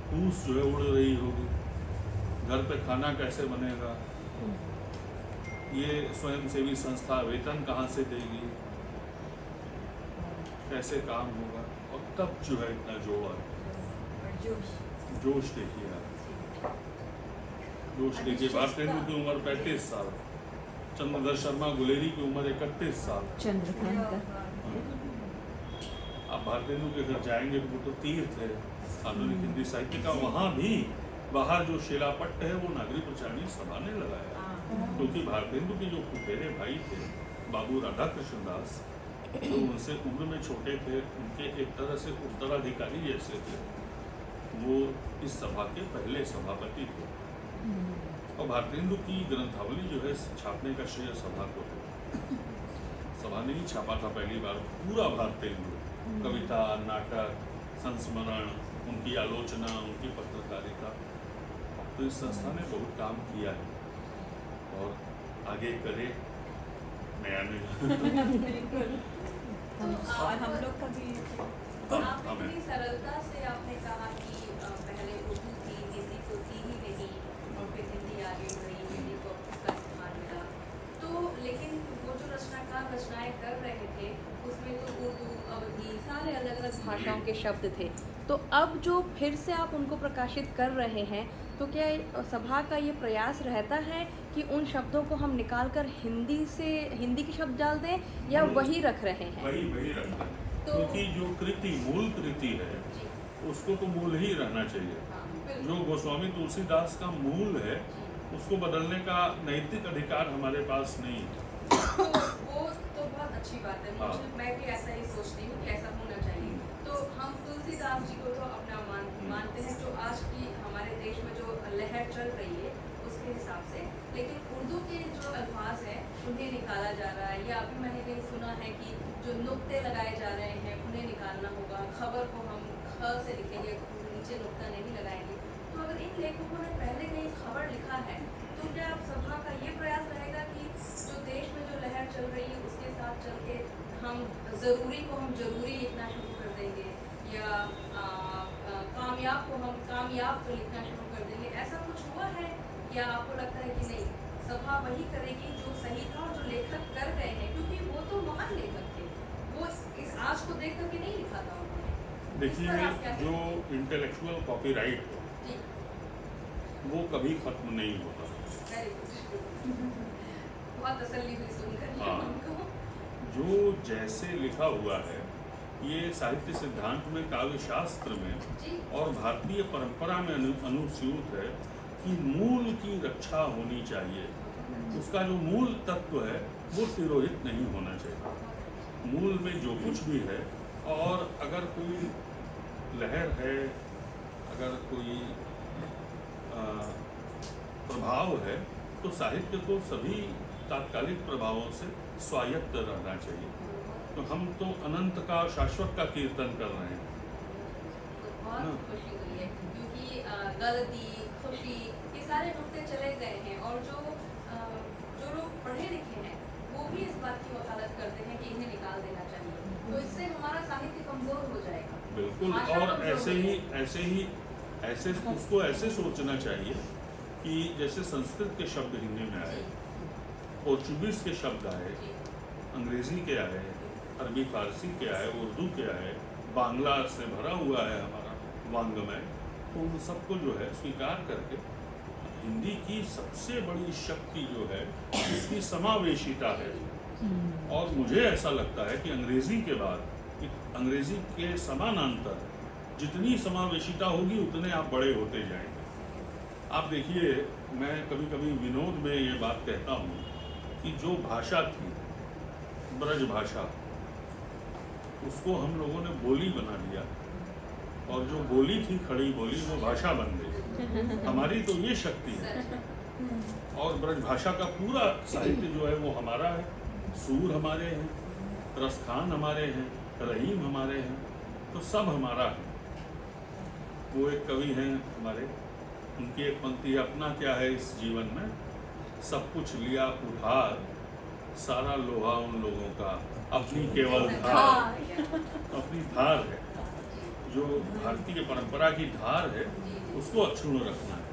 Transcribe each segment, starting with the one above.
फूस जो है उड़ रही होगी, घर पे खाना कैसे बनेगा, ये स्वयंसेवी संस्था वेतन कहाँ से देगी, कैसे काम होगा। और तब जो है इतना जोश देखिए आप, जोश देखिए। भारतेंदु की उम्र 35 साल, चंद्रधर शर्मा गुलेरी की उम्र 31 साल। आप भारतेंदु के घर जाएंगे तो वो तो तीर्थ है आधुनिक हिंदी साहित्य का। वहाँ भी बाहर जो शिलापट्ट है वो नागरी प्रचारणी सभा ने लगाया, क्योंकि भारतेंदु के जो फुफेरे भाई थे बाबू राधाकृष्ण दास, जो उनसे उम्र में छोटे थे, उनके एक तरह से उत्तराधिकारी जैसे थे, वो इस सभा के पहले सभापति थे। और भारतेंदु की ग्रंथावली जो है छापने का श्रेय सभा को है। सभा ने ही छापा था पहली बार पूरा भारतेंदु, कविता, नाटक, संस्मरण, उनकी आलोचना, उनकी पत्रकारिता। तो इस संस्था ने बहुत काम किया है और आगे करे नया बिल्कुल। तो हम लोग कभी आप इतनी सरलता से आपने कहा कि पहले उर्दू थी, हिंदी तो थी ही नहीं, और फिर हिंदी आगे बढ़ी, हिंदी को उसका इस्तेमाल मिला। तो लेकिन वो जो रचनाकार रचनाएं कर रहे थे उसमें तो उर्दू, अवधी, सारे अलग अलग भाषाओं के शब्द थे। तो अब जो फिर से आप उनको प्रकाशित कर रहे हैं, तो क्या सभा का ये प्रयास रहता है कि उन शब्दों को हम निकाल कर हिंदी के शब्द डाल दें, या वही रख रहे हैं? वही रखना है। तो क्योंकि जो कृति मूल कृति है उसको तो मूल ही रहना चाहिए। जो गोस्वामी तुलसीदास का मूल है उसको बदलने का नैतिक अधिकार हमारे पास नहीं है। वो तो बहुत अच्छी बात है। मैं भी ऐसा ही सोचती हूँ कि ऐसा होना चाहिए। तो हम तुलसीदास जी को तो अपना मानते हैं, जो आज की हमारे देश में जो लहर चल रही है उसके हिसाब से। लेकिन उर्दू के जो अल्फाज हैं उन्हें निकाला जा रहा है, या अभी मैंने कहीं सुना है कि जो नुक्ते लगाए जा रहे हैं उन्हें निकालना होगा। खबर को हम ख से लिखेंगे, नीचे नुक्ता नहीं लगाएंगे। तो अगर इन लेखकों ने पहले कहीं खबर लिखा है, तो क्या आप सभा का ये प्रयास रहेगा कि जो देश में जो लहर चल रही है उसके साथ चल के हम जरूरी लिखना शुरू कर देंगे, या कामयाब को हम कामयाब को लिखना शुरू कर देंगे? ऐसा कुछ हुआ है, या आपको लगता है कि नहीं, सभा वही करेगी जो सही था और जो लेखक कर रहे हैं, क्योंकि वो तो महान लेखक थे, वो इस आज को देख करके नहीं लिखा था उन्होंने। देखिए, जो इंटेलेक्चुअल कॉपीराइट वो कभी खत्म नहीं होता। बहुत तसल्ली हुई सुनकर। हाँ, जो जैसे लिखा हुआ है, ये साहित्य सिद्धांत में, काव्य शास्त्र में और भारतीय परंपरा में अनुस्यूत है कि मूल की रक्षा होनी चाहिए। उसका जो मूल तत्व है वो तिरोहित नहीं होना चाहिए। मूल में जो कुछ भी है, और अगर कोई लहर है, अगर कोई प्रभाव है, तो साहित्य को सभी तात्कालिक प्रभावों से स्वायत्त रहना चाहिए। तो हम तो अनंत का, शाश्वत का कीर्तन कर रहे हैं। बहुत खुशी हुई है, क्योंकि गलती, खुशी, ये सारे नुक्ते चले गए हैं, और जो लोग पढ़े लिखे हैं वो भी इस बात की वकालत करते हैं कि इन्हें निकाल देना चाहिए। तो इससे हमारा साहित्य कमजोर हो जाएगा। बिल्कुल। और ऐसे उसको ऐसे सोचना चाहिए कि जैसे संस्कृत के शब्द हिंदी में आए, पोर्चुगीज के शब्द आए, अंग्रेजी के आए, अरबी फारसी के आए, उर्दू के आए, बांग्ला से भरा हुआ है हमारा वांग्मय, तो उन सबको जो है स्वीकार करके हिंदी की सबसे बड़ी शक्ति जो है इसकी समावेशिता है। और मुझे ऐसा लगता है कि अंग्रेजी के बाद, अंग्रेजी के समानांतर जितनी समावेशिता होगी उतने आप बड़े होते जाएंगे। आप देखिए, मैं कभी कभी विनोद में ये बात कहता हूँ कि जो भाषा थी, ब्रज भाषा, उसको हम लोगों ने बोली बना लिया, और जो बोली थी, खड़ी बोली, वो भाषा बन गई। हमारी तो ये शक्ति है। और ब्रज भाषा का पूरा साहित्य जो है वो हमारा है, सूर हमारे हैं, रसखान हमारे हैं, रहीम हमारे हैं, तो सब हमारा है। वो एक कवि हैं हमारे, उनकी एक पंक्ति, अपना क्या है इस जीवन में, सब कुछ लिया उधार, सारा लोहा उन लोगों का, अपनी केवल धार। अपनी धार है जो भारतीय परंपरा की धार है उसको अक्षुण्ण रखना है।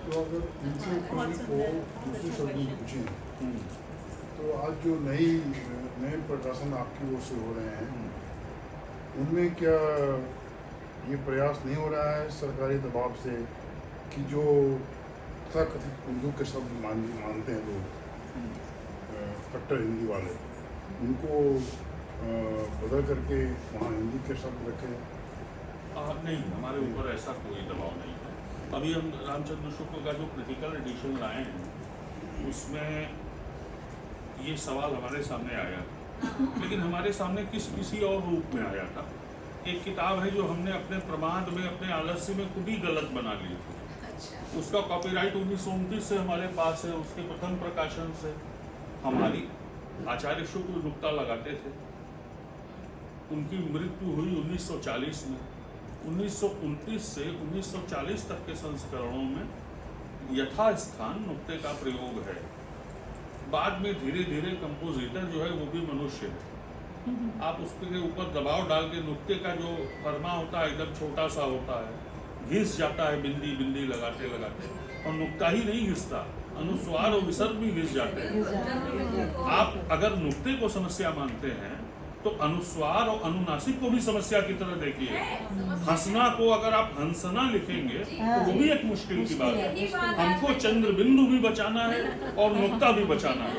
तो अगर इनसे किसी को दूसरे शब्द में पूछें तो आज जो नए प्रकाशन आपकी ओर से हो रहे हैं उनमें क्या ये प्रयास नहीं हो रहा है सरकारी दबाव से कि जो तथाकथित उर्दू के शब्द मानते हैं लोग कट्टर हिंदी वाले उनको बदल करके वहाँ हिंदी के शब्द रखें? नहीं, हमारे ऊपर ऐसा कोई दबाव नहीं है। अभी हम रामचंद्र शुक्ल का जो क्रिटिकल एडिशन लाए हैं उसमें ये सवाल हमारे सामने आया, लेकिन हमारे सामने किसी और रूप में आया था। एक किताब है जो हमने अपने प्रमाद में, अपने आलस्य में खुद ही गलत बना ली थी। उसका कॉपीराइट 1929 से हमारे पास है, उसके प्रथम प्रकाशन से। हमारी आचार्य शुक्ल नुक्ता लगाते थे, उनकी मृत्यु हुई 1940 में। 1929 से 1940 तक के संस्करणों में यथास्थान नुक्ते का प्रयोग है। बाद में धीरे धीरे कंपोजिटर जो है वो भी मनुष्य है, आप उसके ऊपर दबाव डाल के नुक्ते का जो फरमा होता है एकदम छोटा सा होता है, घिस जाता है बिंदी बिंदी लगाते लगाते, और नुक्ता ही नहीं घिसता, अनुस्वार और विसर्ग भी घिस जाते हैं। आप अगर नुक्ते को समस्या मानते हैं तो अनुस्वार और अनुनासिक को भी समस्या की तरह देखिए। हंसना को अगर आप हंसना लिखेंगे तो वो भी एक मुश्किल की बात है। हमको चंद्र बिंदु भी बचाना है और नुक्ता भी बचाना है।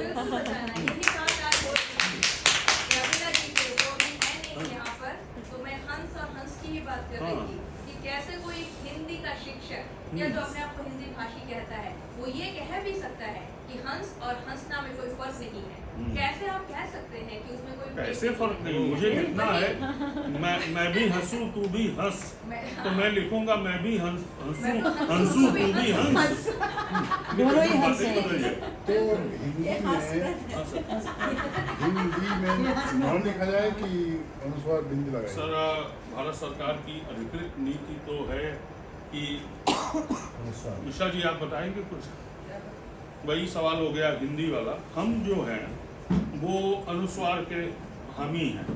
तो मैं हंस और हंस की ही बात कर रही थी कि कैसे कोई हिंदी का शिक्षक या जो अपने आप को हिंदी भाषी कहता है वो ये कह भी सकता है कि हंस और हंसना में कोई फर्क नहीं है। कैसे आप कह सकते हैं कि उसमें कोई कैसे फर्क नहीं? मुझे लिखना है मैं भी हंसू तू भी हंस, तो मैं लिखूंगा मैं भी हंसू तू भी हंस। दोनों ही हंस हैं। तो हिंदी में नाम लिखा जाए कि अनुस्वार बिंदी लगाए? सर, भारत सरकार की अधिकृत नीति तो है कि मिश्रा जी आप बताएंगे कुछ? वही सवाल हो गया हिंदी वाला। हम जो हैं वो अनुस्वार के हामी हैं।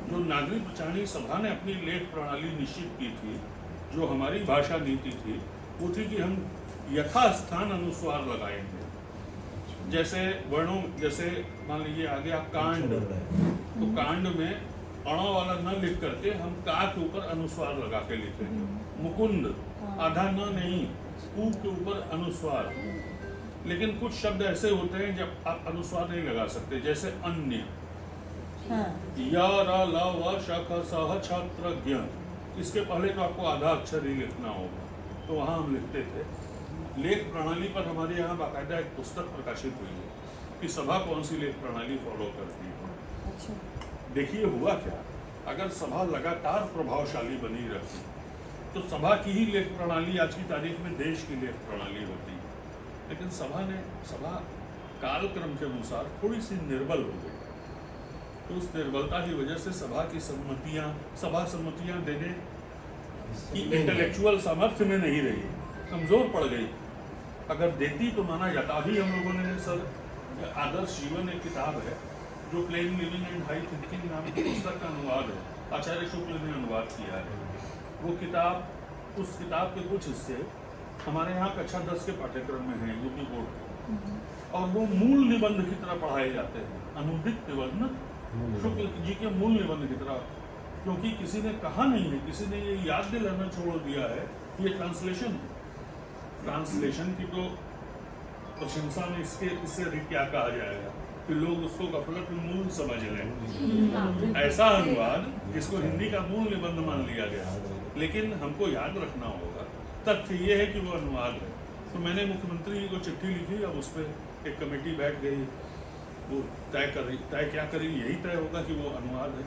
जो नागरिक उच्चारणी सभा ने अपनी लेख प्रणाली निश्चित की थी, जो हमारी भाषा नीति थी, वो थी कि हम यथास्थान अनुस्वार लगाएंगे। जैसे वर्णों, जैसे मान लीजिए आ गया कांड, तो कांड में अणा वाला न लिख करके हम का के ऊपर अनुस्वार लगा के लिखेंगे। मुकुंद आधा न नहीं, कू के ऊपर अनुस्वार। लेकिन कुछ शब्द ऐसे होते हैं जब आप अनुस्वार नहीं लगा सकते, जैसे अन्य, य र ल व श ख स ह छत्र ज्ञ, इसके पहले तो आपको आधा अक्षर ही लिखना होगा, तो वहाँ हम लिखते थे। लेख प्रणाली पर हमारे यहाँ बाकायदा एक पुस्तक प्रकाशित हुई है कि सभा कौन सी लेख प्रणाली फॉलो करती है। देखिए हुआ क्या, अगर सभा लगातार प्रभावशाली बनी रहती तो सभा की ही लेख प्रणाली आज की तारीख में देश की लेख प्रणाली होती है। लेकिन सभा कालक्रम के अनुसार थोड़ी सी निर्बल हो गई, तो उस निर्बलता की वजह से सभा सम्मतियां देने की इंटेलेक्चुअल सामर्थ्य में नहीं रही, कमजोर पड़ गई। अगर देती तो माना जाता। अभी हम लोगों ने सर आदर्श जीवन एक किताब है जो plane living and high thinking नाम की पुस्तक का अनुवाद है, आचार्य शुक्ल ने अनुवाद किया है। वो किताब, उस किताब के कुछ हिस्से हमारे यहाँ कक्षा 10 के पाठ्यक्रम में है यूपी बोर्ड के, और वो मूल निबंध की तरह पढ़ाए जाते हैं, अनुदित निबंध शुक्ल जी के मूल निबंध की तरह। क्योंकि किसी ने कहा नहीं है, किसी ने ये याद दिलाना छोड़ दिया है कि ये ट्रांसलेशन की तो प्रशंसा में इससे अधिक क्या कहा जाएगा कि लोग उसको गफलत में मूल समझ लें। ऐसा अनुवाद जिसको हिंदी का मूल निबंध मान लिया गया, लेकिन हमको याद रखना होगा तथ्य ये है कि वो अनुवाद है। तो मैंने मुख्यमंत्री जी को चिट्ठी लिखी, अब उस पर एक कमेटी बैठ गई, वो तय क्या करी, यही तय होगा कि वो अनुवाद है,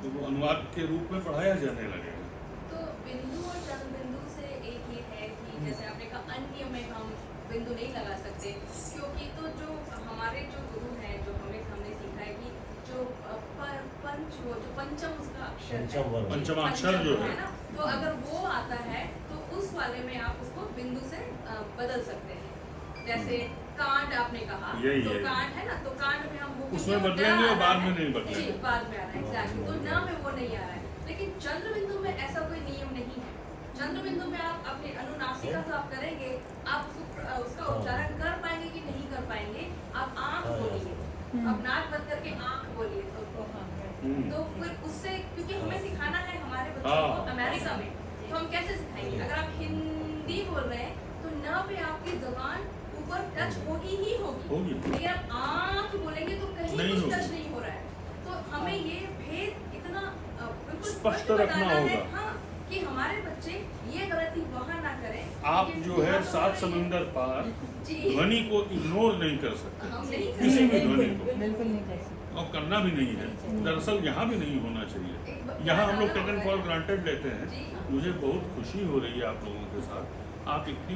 तो वो अनुवाद के रूप में पढ़ाया जाने लगेगा। तो बिंदु और चंद्र बिंदु से एक ये है कि जैसे आपने कहा अन्य में हम बिंदु नहीं लगा सकते, क्योंकि तो जो हमारे जो गुरु हैं, जो हमने सीखा है कि जो पंचम उसका अक्षर है, पंचमाक्षर जो है ना, तो अगर वो आता है तो उस वाले में आप उसको बिंदु से बदल सकते हैं। जैसे कांड आपने कहा, तो कांड है ना, तो कांड में हम वो उसमें बदलेंगे और बाद में नहीं बदलेंगे, बाद में आ रहा है एग्जैक्टली, तो न में वो नहीं आ रहा है। लेकिन चंद्र बिंदु में ऐसा कोई नियम नहीं है। चंद्र बिंदु में आप अपनी अनुनासिका जो आप करेंगे, आप उसका उच्चारण कर पाएंगे कि नहीं कर पाएंगे। आप आंख बोलिए, आप नाक बंद करके आंख बोलिए, तो फिर उससे, क्योंकि हमें सिखाना है हमारे बच्चों को अमेरिका में, तो हम कैसे सिखाएंगे? अगर आप हिंदी बोल रहे हैं तो न पे आपकी जबान ऊपर टच होगी ही होगी, लेकिन आप आंख बोलेंगे तो कहीं नहीं कुछ होगी। टच नहीं हो रहा है। तो हमें ये भेद इतना बिल्कुल स्पष्ट स्पष्ट रखना बताना है, होगा। हाँ, कि हमारे बच्चे ये गलती वहाँ ना करें। आप लेकिन जो है यहाँ तो 7 हमारे- समंदर पार जी, ध्वनि को इग्नोर नहीं कर सकते, हम नहीं किसी भी करेंगे। ध्वनि को, बिल्कुल नहीं कर सकते। और करना भी नहीं है। दरअसल यहाँ भी नहीं होना चाहिए। यहाँ हम लोग टेकन फॉर ग्रांटेड लेते हैं। जी। मुझे बहुत खुशी हो रही है आप लोगों के साथ। आप इतनी